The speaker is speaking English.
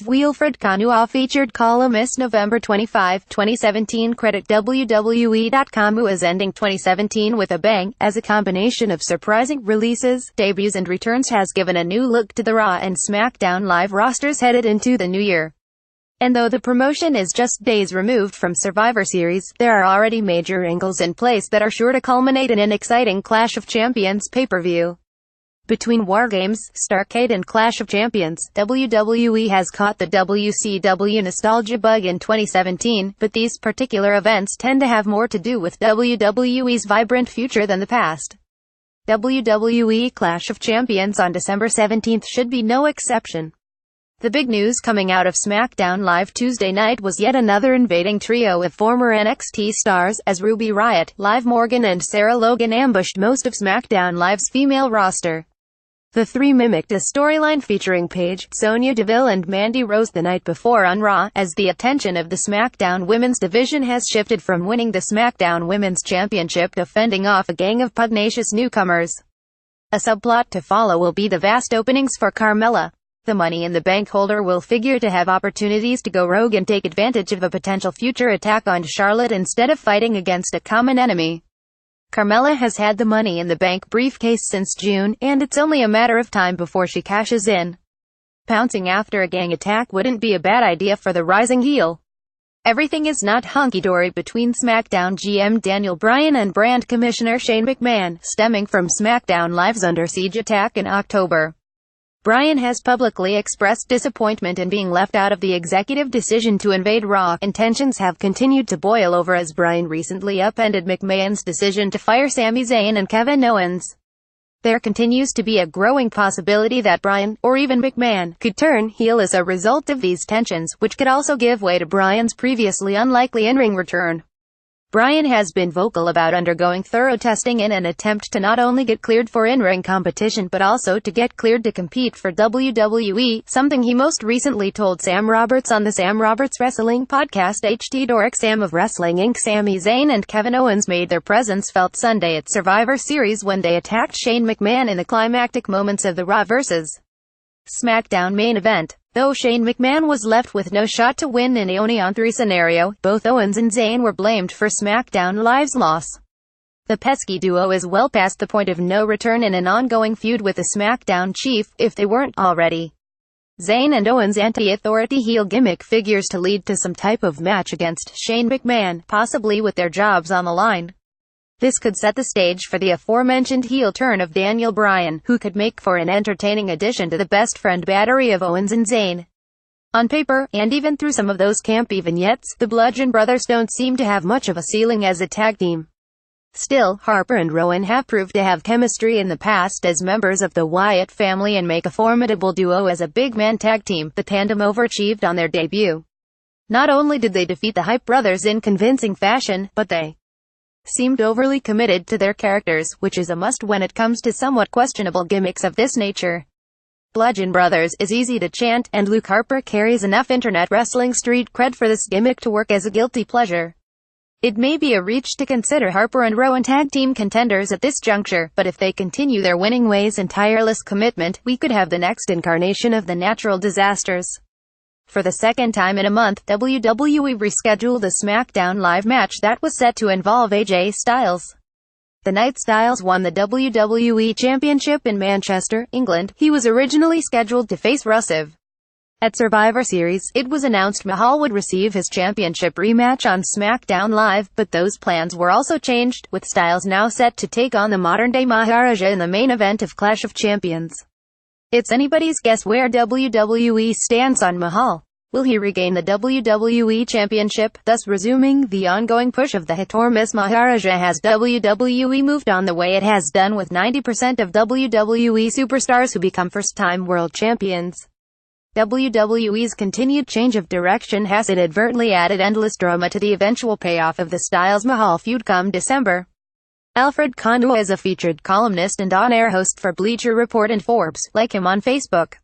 WWEAlfred KonuwaFeatured columnist November 25, 2017 Credit WWE.com is ending 2017 with a bang, as a combination of surprising releases, debuts and returns has given a new look to the Raw and SmackDown Live rosters headed into the new year. And though the promotion is just days removed from Survivor Series, there are already major angles in place that are sure to culminate in an exciting Clash of Champions pay-per-view. Between War Games, Starrcade and Clash of Champions, WWE has caught the WCW nostalgia bug in 2017, but these particular events tend to have more to do with WWE's vibrant future than the past. WWE Clash of Champions on December 17 should be no exception. The big news coming out of SmackDown Live Tuesday night was yet another invading trio of former NXT stars, as Ruby Riott, Liv Morgan and Sarah Logan ambushed most of SmackDown Live's female roster. The three mimicked a storyline featuring Paige, Sonya Deville and Mandy Rose the night before on Raw, as the attention of the SmackDown Women's division has shifted from winning the SmackDown Women's Championship to fending off a gang of pugnacious newcomers. A subplot to follow will be the vast openings for Carmella. The Money in the Bank holder will figure to have opportunities to go rogue and take advantage of a potential future attack on Charlotte instead of fighting against a common enemy. Carmella has had the Money in the Bank briefcase since June, and it's only a matter of time before she cashes in. Pouncing after a gang attack wouldn't be a bad idea for the rising heel. Everything is not hunky-dory between SmackDown GM Daniel Bryan and brand commissioner Shane McMahon, stemming from SmackDown Live's Under Siege attack in October. Bryan has publicly expressed disappointment in being left out of the executive decision to invade Raw, and tensions have continued to boil over as Bryan recently upended McMahon's decision to fire Sami Zayn and Kevin Owens. There continues to be a growing possibility that Bryan, or even McMahon, could turn heel as a result of these tensions, which could also give way to Bryan's previously unlikely in-ring return. Bryan has been vocal about undergoing thorough testing in an attempt to not only get cleared for in-ring competition but also to get cleared to compete for WWE, something he most recently told Sam Roberts on the Sam Roberts Wrestling podcast. Sam of Wrestling Inc. Sami Zayn and Kevin Owens made their presence felt Sunday at Survivor Series when they attacked Shane McMahon in the climactic moments of the Raw vs. SmackDown main event. Though Shane McMahon was left with no shot to win in a only-on-3 scenario, both Owens and Zayn were blamed for SmackDown Live's loss. The pesky duo is well past the point of no return in an ongoing feud with the SmackDown chief, if they weren't already. Zayn and Owens' anti-authority heel gimmick figures to lead to some type of match against Shane McMahon, possibly with their jobs on the line. This could set the stage for the aforementioned heel turn of Daniel Bryan, who could make for an entertaining addition to the best friend battery of Owens and Zayn. On paper, and even through some of those campy vignettes, the Bludgeon Brothers don't seem to have much of a ceiling as a tag team. Still, Harper and Rowan have proved to have chemistry in the past as members of the Wyatt family and make a formidable duo as a big-man tag team. The tandem overachieved on their debut. Not only did they defeat the Hype Brothers in convincing fashion, but they seemed overly committed to their characters, which is a must when it comes to somewhat questionable gimmicks of this nature. Bludgeon Brothers is easy to chant, and Luke Harper carries enough internet wrestling street cred for this gimmick to work as a guilty pleasure. It may be a reach to consider Harper and Rowan tag team contenders at this juncture, but if they continue their winning ways and tireless commitment, we could have the next incarnation of the Natural Disasters. For the second time in a month, WWE rescheduled a SmackDown Live match that was set to involve AJ Styles. The night Styles won the WWE Championship in Manchester, England, he was originally scheduled to face Rusev. At Survivor Series, it was announced Mahal would receive his championship rematch on SmackDown Live, but those plans were also changed, with Styles now set to take on the modern-day Maharaja in the main event of Clash of Champions. It's anybody's guess where WWE stands on Mahal. Will he regain the WWE Championship, thus resuming the ongoing push of the hit-or-miss Maharaja? Has WWE moved on the way it has done with 90% of WWE superstars who become first-time world champions? WWE's continued change of direction has inadvertently added endless drama to the eventual payoff of the Styles-Mahal feud come December. Alfred Konuwa is a featured columnist and on-air host for Bleacher Report and Forbes. Like him on Facebook.